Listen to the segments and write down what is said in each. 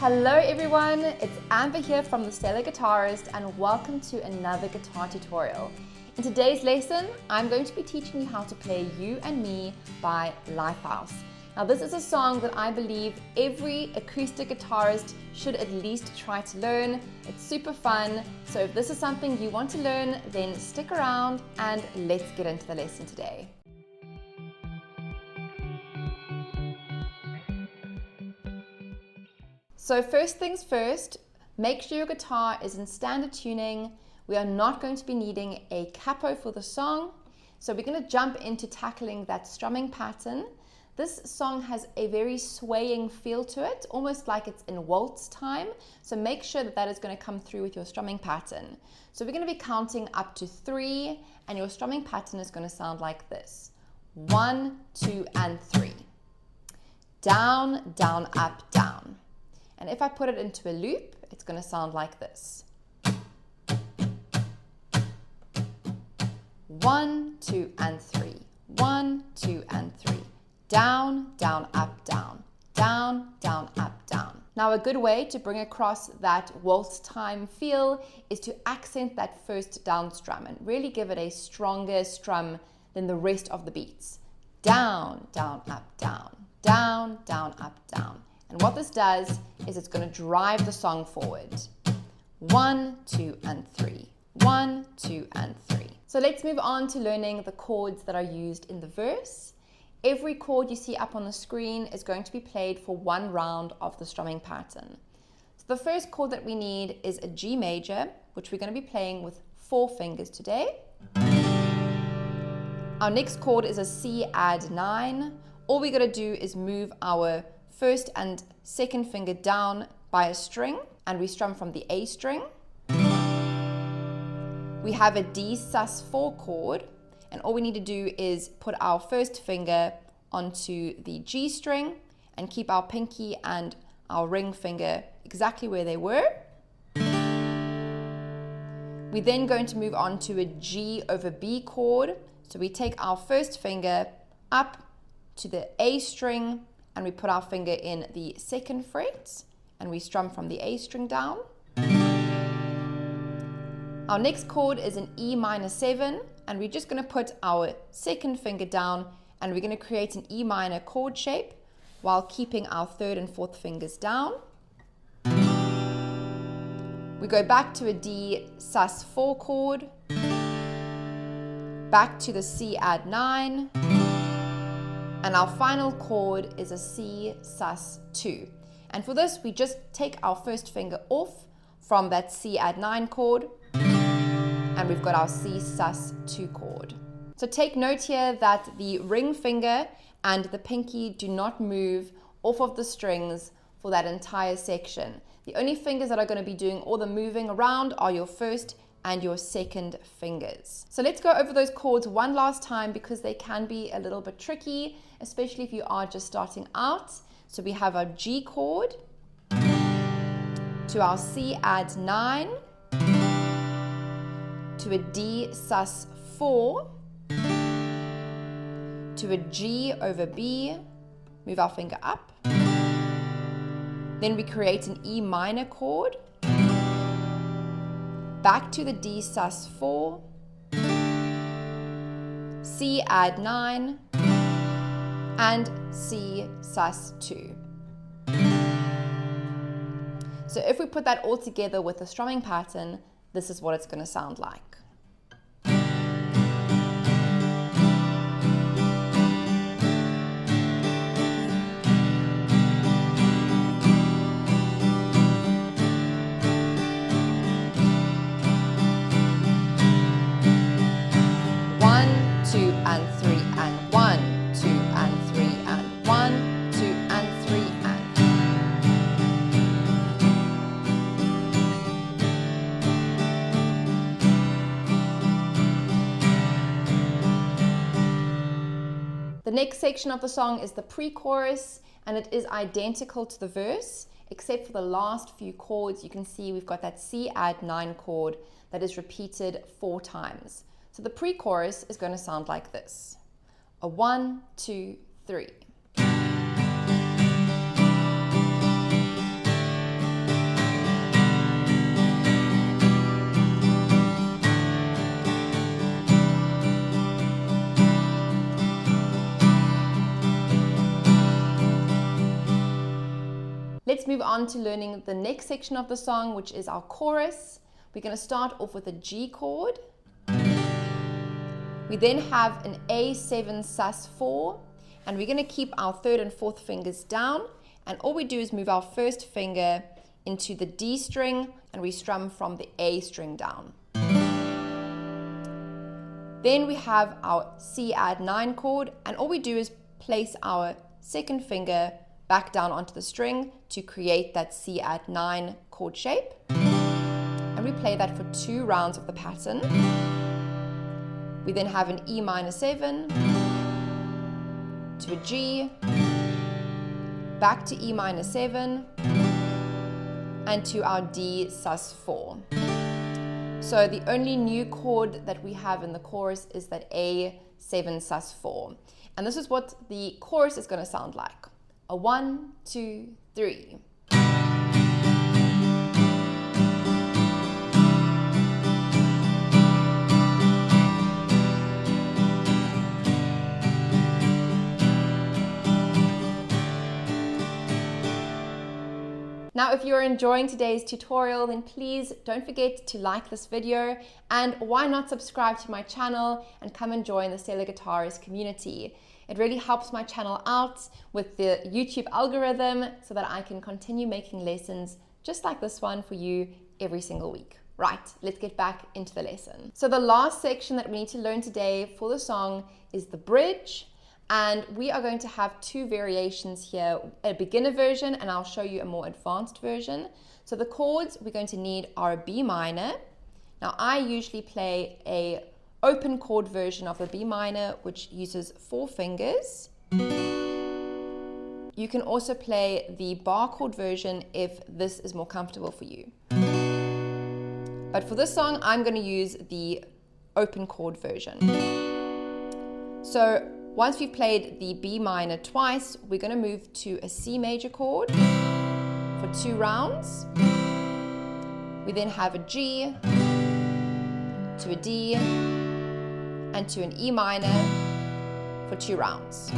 Hello everyone, it's Amber here from The Stellar Guitarist and welcome to another guitar tutorial. In today's lesson, I'm going to be teaching you how to play You and Me by Lifehouse. Now this is a song that I believe every acoustic guitarist should at least try to learn. It's super fun, so if this is something you want to learn, then stick around and let's get into the lesson today. So first things first, make sure your guitar is in standard tuning. We are not going to be needing a capo for the song. So we're going to jump into tackling that strumming pattern. This song has a very swaying feel to it, almost like it's in waltz time. So make sure that that is going to come through with your strumming pattern. So we're going to be counting up to 3 and your strumming pattern is going to sound like this. 1, 2, and 3. Down, down, up, down. And if I put it into a loop, it's going to sound like this. 1, 2, and 3. 1, 2, and 3. Down, down, up, down. Down, down, up, down. Now a good way to bring across that waltz time feel is to accent that first down strum and really give it a stronger strum than the rest of the beats. Down, down, up, down. Down, down, up, down. And what this does is it's going to drive the song forward. 1, 2, and 3. 1, 2, and 3. So let's move on to learning the chords that are used in the verse. Every chord you see up on the screen is going to be played for one round of the strumming pattern. So the first chord that we need is a G major, which we're going to be playing with 4 fingers today. Our next chord is a C add 9. All we're going to do is move our first and second finger down by a string and we strum from the A string. We have a D sus4 chord and all we need to do is put our first finger onto the G string and keep our pinky and our ring finger exactly where they were. We're then going to move on to a G over B chord. So we take our first finger up to the A string and we put our finger in the second fret and we strum from the A string down. Our next chord is an E minor 7 and we're just going to put our second finger down and we're going to create an E minor chord shape while keeping our third and fourth fingers down. We go back to a D sus4 chord, back to the C add 9, and our final chord is a C sus2. And for this, we just take our first finger off from that C add 9 chord, and we've got our C sus2 chord. So take note here that the ring finger and the pinky do not move off of the strings for that entire section. The only fingers that are going to be doing all the moving around are your first and your second fingers. So let's go over those chords one last time because they can be a little bit tricky, especially if you are just starting out. So we have our G chord to our C add 9 to a D sus4 to a G over B, move our finger up. Then we create an E minor chord, back to the D sus4, C add 9, and C sus2. So if we put that all together with the strumming pattern, this is what it's going to sound like. The next section of the song is the pre-chorus and it is identical to the verse except for the last few chords. You can see we've got that C add 9 chord that is repeated 4 times. So the pre-chorus is going to sound like this. A 1, 2, 3. let's move on to learning the next section of the song, which is our chorus. We're going to start off with a G chord. We then have an A7 sus4, and we're going to keep our third and fourth fingers down, and all we do is move our first finger into the D string, and we strum from the A string down. Then we have our C add 9 chord, and all we do is place our second finger back down onto the string to create that C add 9 chord shape. And we play that for 2 rounds of the pattern. We then have an E minor 7 to a G, back to E minor 7, and to our D sus 4. So the only new chord that we have in the chorus is that A7 sus 4. And this is what the chorus is going to sound like. A 1, 2, 3. Now, if you're enjoying today's tutorial, then please don't forget to like this video, and why not subscribe to my channel and come and join the Stellar Guitarist community. It really helps my channel out with the YouTube algorithm so that I can continue making lessons just like this one for you every single week. Right, let's get back into the lesson. So the last section that we need to learn today for the song is the bridge. And we are going to have 2 variations here, a beginner version, and I'll show you a more advanced version. So the chords we're going to need are a B minor. Now I usually play a open chord version of the B minor, which uses 4 fingers. You can also play the bar chord version if this is more comfortable for you. But for this song, I'm going to use the open chord version. So once we've played the B minor twice, we're going to move to a C major chord for 2 rounds. We then have a G to a D and to an E minor for 2 rounds.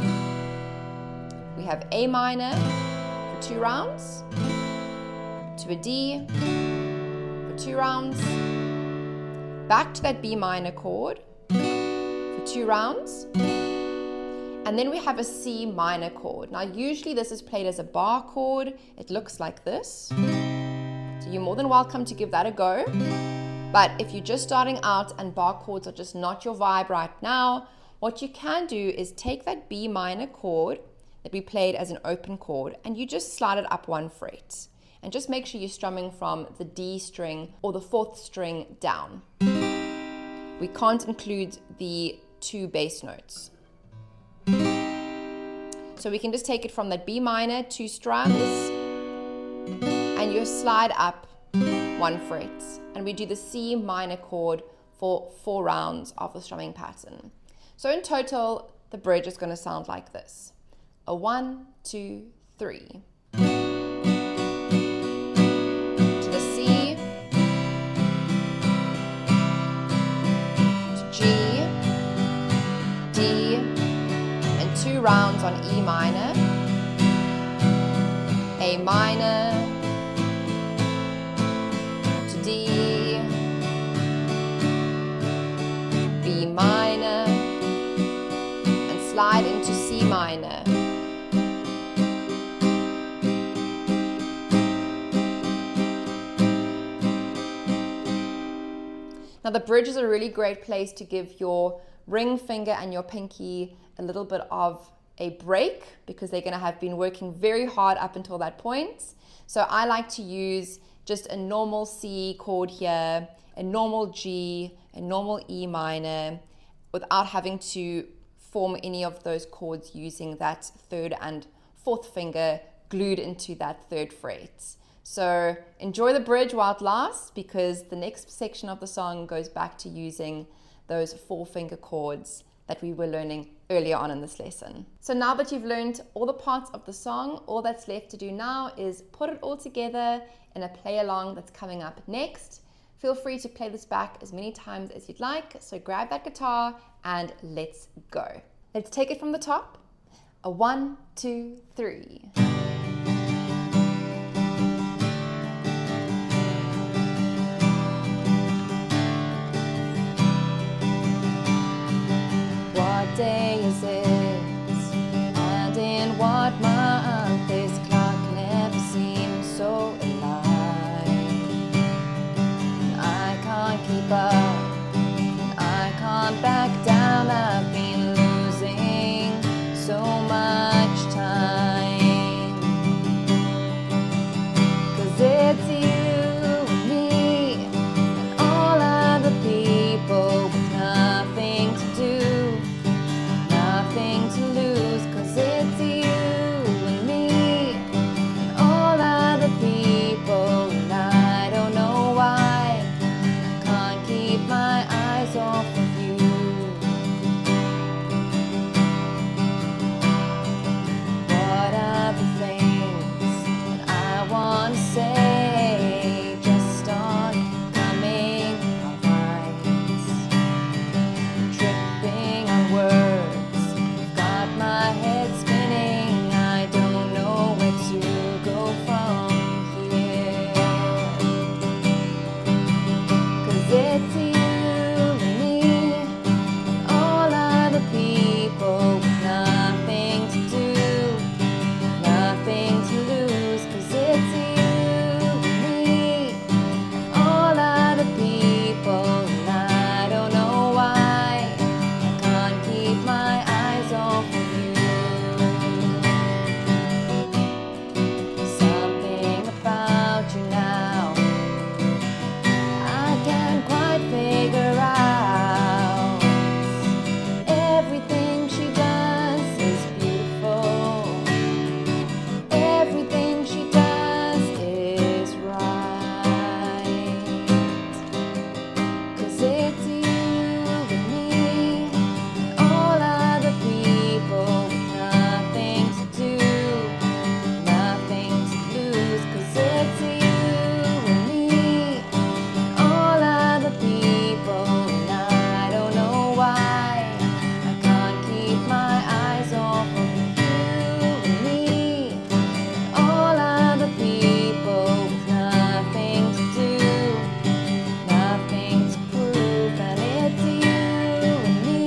We have A minor for 2 rounds, to a D for 2 rounds, back to that B minor chord for 2 rounds. And then we have a C minor chord. Now usually this is played as a bar chord. It looks like this. So you're more than welcome to give that a go. But if you're just starting out and bar chords are just not your vibe right now, what you can do is take that B minor chord that we played as an open chord and you just slide it up 1 fret. And just make sure you're strumming from the D string or the 4th string down. We can't include the 2 bass notes. So we can just take it from that B minor, 2 strums, and you slide up 1 fret. And we do the C minor chord for 4 rounds of the strumming pattern. So in total, the bridge is going to sound like this. A 1, 2, 3. To the C, to G, D, 2 rounds on E minor, A minor, to D, B minor, and slide into C minor. Now the bridge is a really great place to give your ring finger and your pinky a little bit of a break because they're going to have been working very hard up until that point. So I like to use just a normal C chord here, a normal G, a normal E minor, without having to form any of those chords using that 3rd and 4th finger glued into that 3rd fret. So enjoy the bridge while it lasts, because the next section of the song goes back to using those 4-finger chords that we were learning earlier on in this lesson. So now that you've learned all the parts of the song, all that's left to do now is put it all together in a play along that's coming up next. Feel free to play this back as many times as you'd like, so grab that guitar and let's go. Let's take it from the top. A 1, 2, 3. can't say, just start coming alright. Tripping on words, got my head spinning, I don't know where to go from here. 'Cause it's you and me, and all other people with nothing to do, nothing to lose. 'Cause it's you and me, and all other people, and I don't know why I can't keep my eyes off of you. Something about you now I can't quite figure out. Everything she does is beautiful. Everything she does is right. 'Cause it's you and me, and all other people with nothing to do, nothing to lose. 'Cause it's you and me, and all other people, and I don't know why I can't keep my eyes off of you and me, and all other people with nothing to do, nothing to prove. And it's you and me,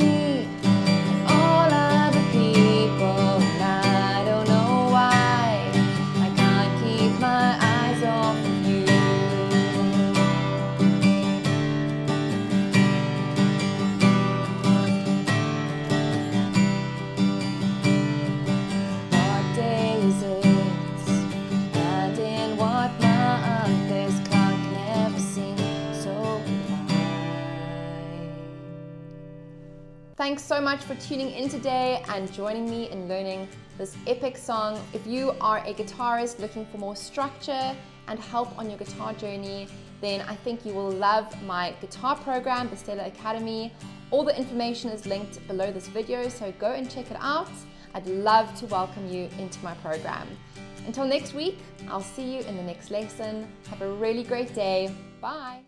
and all other people, and I don't know why I can't keep my eyes off of you. What day is it? And in what month? This clock never seemed so right. Thanks so much for tuning in today and joining me in learning this epic song. If you are a guitarist looking for more structure and help on your guitar journey, then I think you will love my guitar program, the Stellar Academy. All the information is linked below this video, so go and check it out. I'd love to welcome you into my program. Until next week, I'll see you in the next lesson. Have a really great day. Bye.